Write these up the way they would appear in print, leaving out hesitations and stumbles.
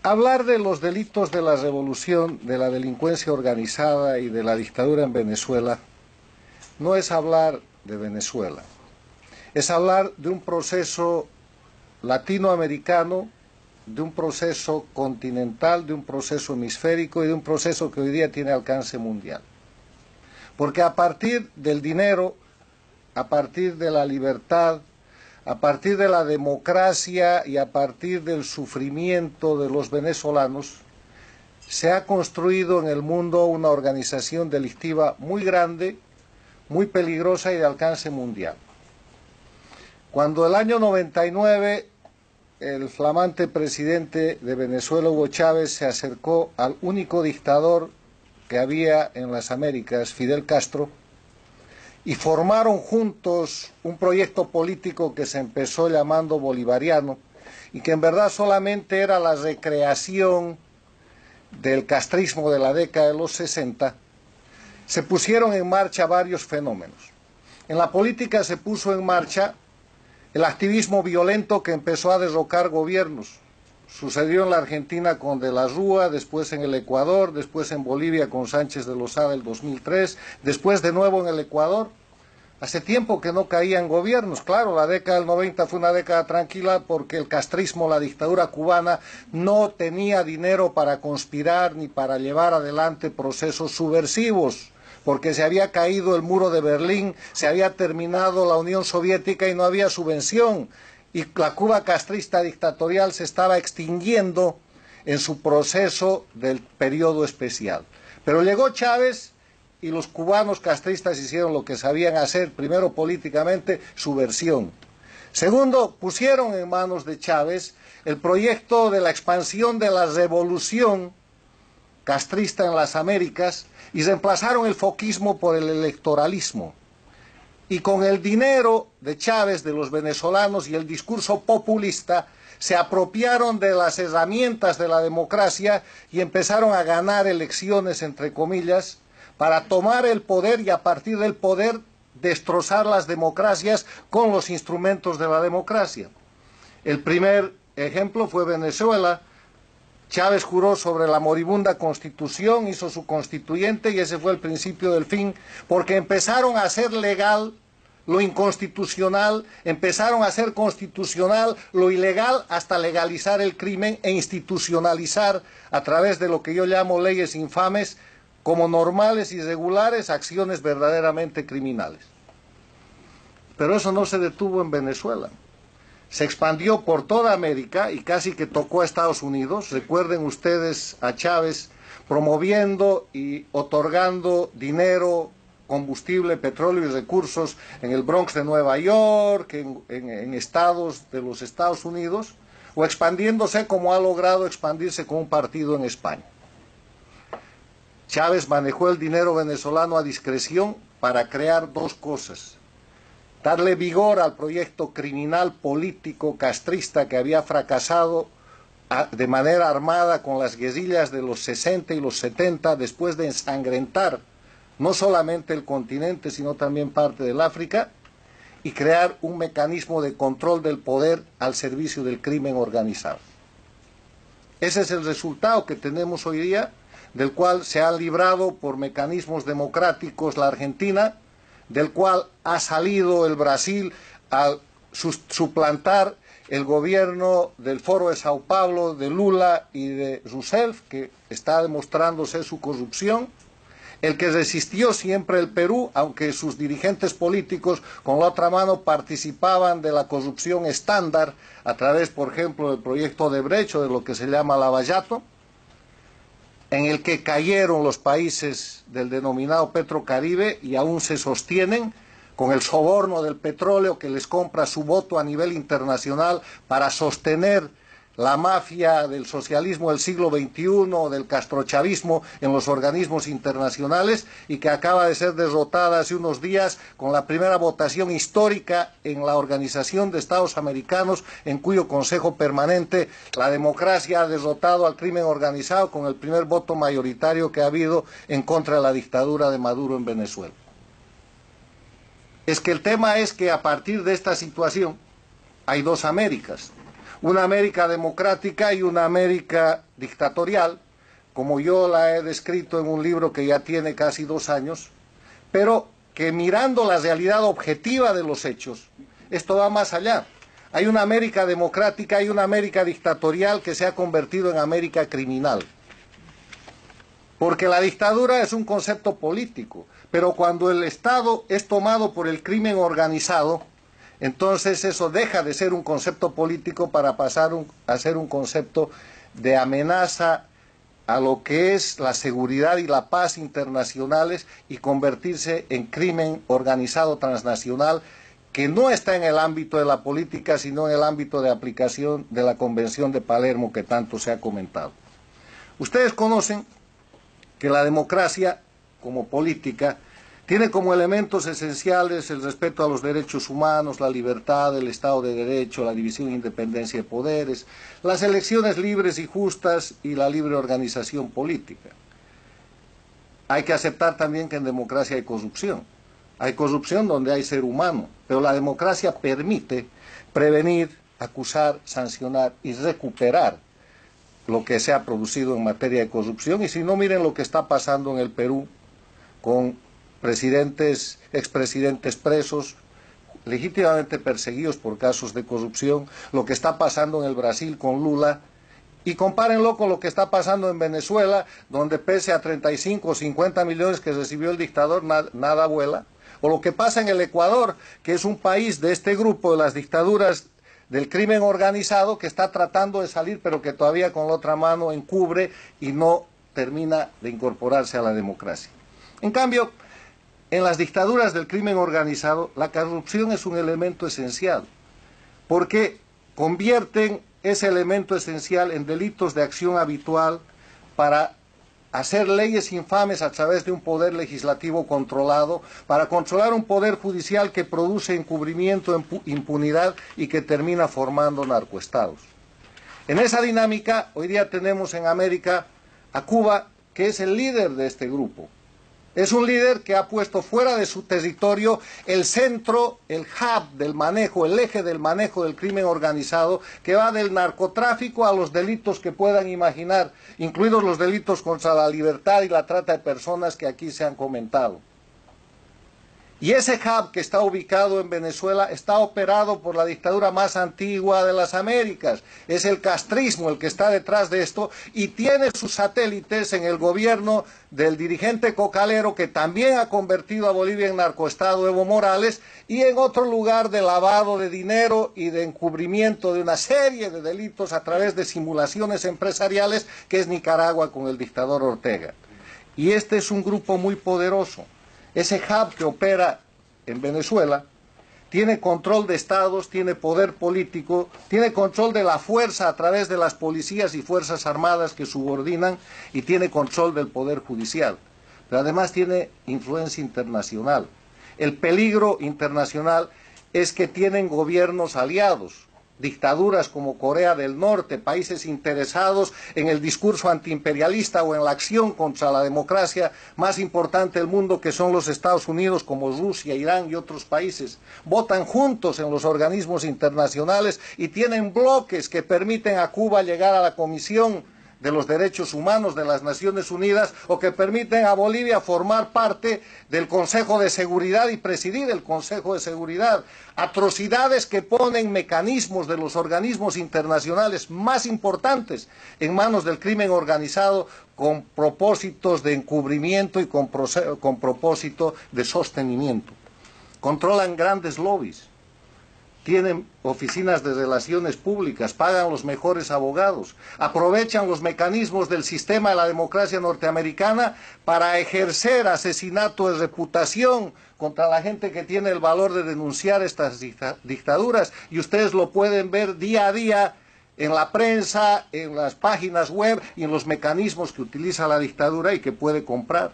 Hablar de los delitos de la revolución, de la delincuencia organizada y de la dictadura en Venezuela no es hablar de Venezuela, es hablar de un proceso latinoamericano, de un proceso continental, de un proceso hemisférico y de un proceso que hoy día tiene alcance mundial. Porque a partir del dinero, a partir de la libertad, a partir de la democracia y a partir del sufrimiento de los venezolanos, se ha construido en el mundo una organización delictiva muy grande, muy peligrosa y de alcance mundial. Cuando el año 99 el flamante presidente de Venezuela, Hugo Chávez, se acercó al único dictador que había en las Américas, Fidel Castro, y formaron juntos un proyecto político que se empezó llamando bolivariano y que en verdad solamente era la recreación del castrismo de la década de los 60, se pusieron en marcha varios fenómenos. En la política se puso en marcha el activismo violento que empezó a derrocar gobiernos. Sucedió en la Argentina con De la Rúa, después en el Ecuador, después en Bolivia con Sánchez de Lozada el 2003, después de nuevo en el Ecuador. Hace tiempo que no caían gobiernos. Claro, la década del 90 fue una década tranquila porque el castrismo, la dictadura cubana, no tenía dinero para conspirar ni para llevar adelante procesos subversivos, porque se había caído el muro de Berlín, se había terminado la Unión Soviética y no había subvención. Y la Cuba castrista dictatorial se estaba extinguiendo en su proceso del periodo especial. Pero llegó Chávez y los cubanos castristas hicieron lo que sabían hacer, primero políticamente, subversión. Segundo, pusieron en manos de Chávez el proyecto de la expansión de la revolución castrista en las Américas y reemplazaron el foquismo por el electoralismo. Y con el dinero de Chávez, de los venezolanos y el discurso populista, se apropiaron de las herramientas de la democracia y empezaron a ganar elecciones, entre comillas, para tomar el poder y a partir del poder destrozar las democracias con los instrumentos de la democracia. El primer ejemplo fue Venezuela. Chávez juró sobre la moribunda Constitución, hizo su constituyente y ese fue el principio del fin, porque empezaron a hacer legal lo inconstitucional, empezaron a hacer constitucional lo ilegal hasta legalizar el crimen e institucionalizar a través de lo que yo llamo leyes infames como normales y regulares acciones verdaderamente criminales. Pero eso no se detuvo en Venezuela. Se expandió por toda América y casi que tocó a Estados Unidos. Recuerden ustedes a Chávez promoviendo y otorgando dinero, combustible, petróleo y recursos en el Bronx de Nueva York, en estados de los Estados Unidos, o expandiéndose como ha logrado expandirse con un partido en España. Chávez manejó el dinero venezolano a discreción para crear dos cosas: darle vigor al proyecto criminal político castrista que había fracasado de manera armada con las guerrillas de los 60 y los 70 después de ensangrentar no solamente el continente sino también parte del África, y crear un mecanismo de control del poder al servicio del crimen organizado. Ese es el resultado que tenemos hoy día, del cual se ha librado por mecanismos democráticos la Argentina, del cual ha salido el Brasil al suplantar el gobierno del Foro de Sao Paulo, de Lula y de Rousseff, que está demostrándose su corrupción, el que resistió siempre el Perú, aunque sus dirigentes políticos con la otra mano participaban de la corrupción estándar a través, por ejemplo, del proyecto Odebrecht o de lo que se llama Lavallato, en el que cayeron los países del denominado Petrocaribe y aún se sostienen con el soborno del petróleo que les compra su voto a nivel internacional para sostener la mafia del socialismo del siglo XXI, del castrochavismo en los organismos internacionales, y que acaba de ser derrotada hace unos días con la primera votación histórica en la Organización de Estados Americanos, en cuyo Consejo Permanente la democracia ha derrotado al crimen organizado con el primer voto mayoritario que ha habido en contra de la dictadura de Maduro en Venezuela. Es que el tema es que a partir de esta situación hay dos Américas. una América democrática y una América dictatorial, como yo la he descrito en un libro que ya tiene casi 2 años, pero que mirando la realidad objetiva de los hechos, esto va más allá. Hay una América democrática y una América dictatorial que se ha convertido en América criminal. Porque la dictadura es un concepto político, pero cuando el Estado es tomado por el crimen organizado, entonces eso deja de ser un concepto político para pasar a ser un concepto de amenaza a lo que es la seguridad y la paz internacionales y convertirse en crimen organizado transnacional que no está en el ámbito de la política, sino en el ámbito de aplicación de la Convención de Palermo que tanto se ha comentado. Ustedes conocen que la democracia como política tiene como elementos esenciales el respeto a los derechos humanos, la libertad, el Estado de Derecho, la división e independencia de poderes, las elecciones libres y justas y la libre organización política. Hay que aceptar también que en democracia hay corrupción. Hay corrupción donde hay ser humano, pero la democracia permite prevenir, acusar, sancionar y recuperar lo que se ha producido en materia de corrupción. Y si no, miren lo que está pasando en el Perú con expresidentes presos, legítimamente perseguidos por casos de corrupción, lo que está pasando en el Brasil con Lula, y compárenlo con lo que está pasando en Venezuela, donde pese a 35 o 50 millones que recibió el dictador, nada vuela, o lo que pasa en el Ecuador, que es un país de este grupo de las dictaduras del crimen organizado, que está tratando de salir, pero que todavía con la otra mano encubre y no termina de incorporarse a la democracia. En cambio, en las dictaduras del crimen organizado, la corrupción es un elemento esencial, porque convierten ese elemento esencial en delitos de acción habitual para hacer leyes infames a través de un poder legislativo controlado, para controlar un poder judicial que produce encubrimiento, impunidad y que termina formando narcoestados. En esa dinámica, hoy día tenemos en América a Cuba, que es el líder de este grupo. Es un líder que ha puesto fuera de su territorio el centro, el hub del manejo, el eje del manejo del crimen organizado, que va del narcotráfico a los delitos que puedan imaginar, incluidos los delitos contra la libertad y la trata de personas que aquí se han comentado. Y ese hub que está ubicado en Venezuela está operado por la dictadura más antigua de las Américas. Es el castrismo el que está detrás de esto y tiene sus satélites en el gobierno del dirigente cocalero que también ha convertido a Bolivia en narcoestado, Evo Morales, y en otro lugar de lavado de dinero y de encubrimiento de una serie de delitos a través de simulaciones empresariales, que es Nicaragua con el dictador Ortega. Y este es un grupo muy poderoso. Ese hub que opera en Venezuela tiene control de estados, tiene poder político, tiene control de la fuerza a través de las policías y fuerzas armadas que subordinan y tiene control del poder judicial. Pero además tiene influencia internacional. El peligro internacional es que tienen gobiernos aliados, dictaduras como Corea del Norte, países interesados en el discurso antiimperialista o en la acción contra la democracia más importante del mundo, que son los Estados Unidos, como Rusia, Irán y otros países. Votan juntos en los organismos internacionales y tienen bloques que permiten a Cuba llegar a la Comisión de los Derechos Humanos de las Naciones Unidas, o que permiten a Bolivia formar parte del Consejo de Seguridad y presidir el Consejo de Seguridad. Atrocidades que ponen mecanismos de los organismos internacionales más importantes en manos del crimen organizado con propósitos de encubrimiento y con propósito de sostenimiento. Controlan grandes lobbies. Tienen oficinas de relaciones públicas, pagan los mejores abogados, aprovechan los mecanismos del sistema de la democracia norteamericana para ejercer asesinato de reputación contra la gente que tiene el valor de denunciar estas dictaduras, y ustedes lo pueden ver día a día en la prensa, en las páginas web y en los mecanismos que utiliza la dictadura y que puede comprar,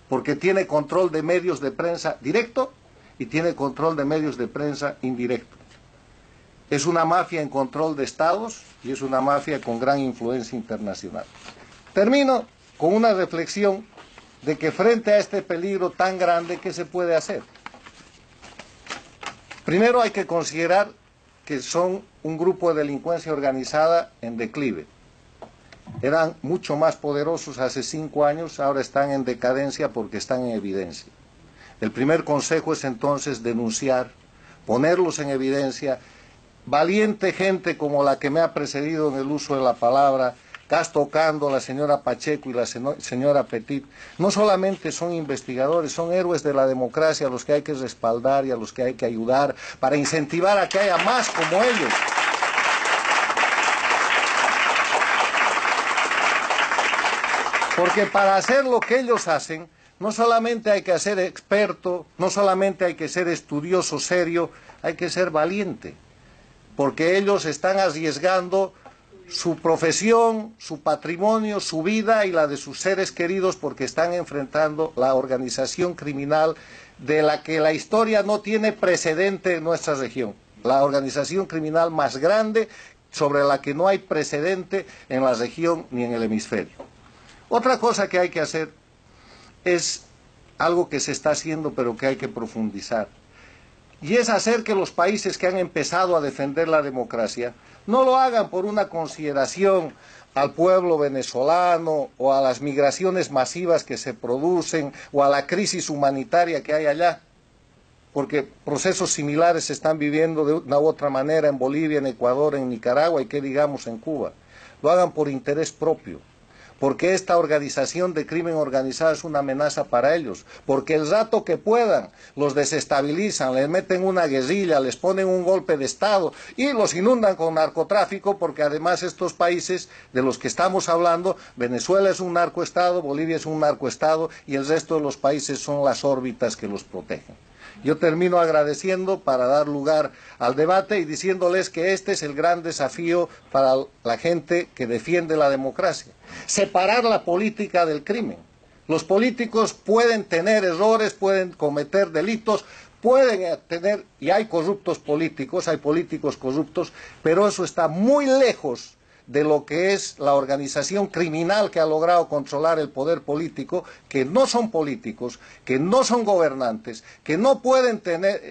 porque tiene control de medios de prensa directo y tiene control de medios de prensa indirecto. Es una mafia en control de estados y es una mafia con gran influencia internacional. Termino con una reflexión de que frente a este peligro tan grande, ¿qué se puede hacer? Primero hay que considerar que que son un grupo de delincuencia organizada en declive. Eran mucho más poderosos hace 5 años, ahora están en decadencia porque están en evidencia. El primer consejo es entonces denunciar, ponerlos en evidencia. Valiente gente como la que me ha precedido en el uso de la palabra, Castro Cando, la señora Pacheco y la señora Petit, no solamente son investigadores, son héroes de la democracia a los que hay que respaldar y a los que hay que ayudar para incentivar a que haya más como ellos. Porque para hacer lo que ellos hacen, no solamente hay que ser experto, no solamente hay que ser estudioso, serio, hay que ser valiente. Porque ellos están arriesgando su profesión, su patrimonio, su vida y la de sus seres queridos porque están enfrentando la organización criminal de la que la historia no tiene precedente en nuestra región. La organización criminal más grande sobre la que no hay precedente en la región ni en el hemisferio. Otra cosa que hay que hacer es algo que se está haciendo pero que hay que profundizar. Y es hacer que los países que han empezado a defender la democracia no lo hagan por una consideración al pueblo venezolano o a las migraciones masivas que se producen o a la crisis humanitaria que hay allá, porque procesos similares se están viviendo de una u otra manera en Bolivia, en Ecuador, en Nicaragua y qué digamos en Cuba. Lo hagan por interés propio. Porque esta organización de crimen organizado es una amenaza para ellos, porque el rato que puedan los desestabilizan, les meten una guerrilla, les ponen un golpe de Estado y los inundan con narcotráfico, porque además estos países de los que estamos hablando, Venezuela es un narcoestado, Bolivia es un narcoestado y el resto de los países son las órbitas que los protegen. Yo termino agradeciendo para dar lugar al debate y diciéndoles que este es el gran desafío para la gente que defiende la democracia. Separar la política del crimen. Los políticos pueden tener errores, pueden cometer delitos, pueden tener, y hay corruptos políticos, hay políticos corruptos, pero eso está muy lejos de lo que es la organización criminal que ha logrado controlar el poder político, que no son políticos, que no son gobernantes, que no pueden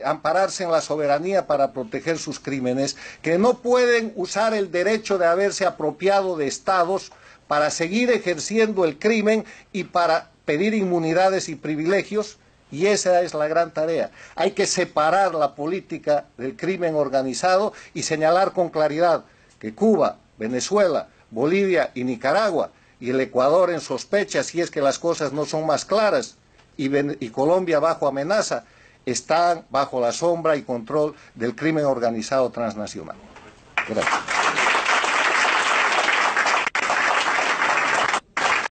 ampararse en la soberanía para proteger sus crímenes, que no pueden usar el derecho de haberse apropiado de estados para seguir ejerciendo el crimen y para pedir inmunidades y privilegios. Y esa es la gran tarea. Hay que separar la política del crimen organizado y señalar con claridad que Cuba, Venezuela, Bolivia y Nicaragua y el Ecuador en sospecha, si es que las cosas no son más claras, y Colombia bajo amenaza, están bajo la sombra y control del crimen organizado transnacional. Gracias.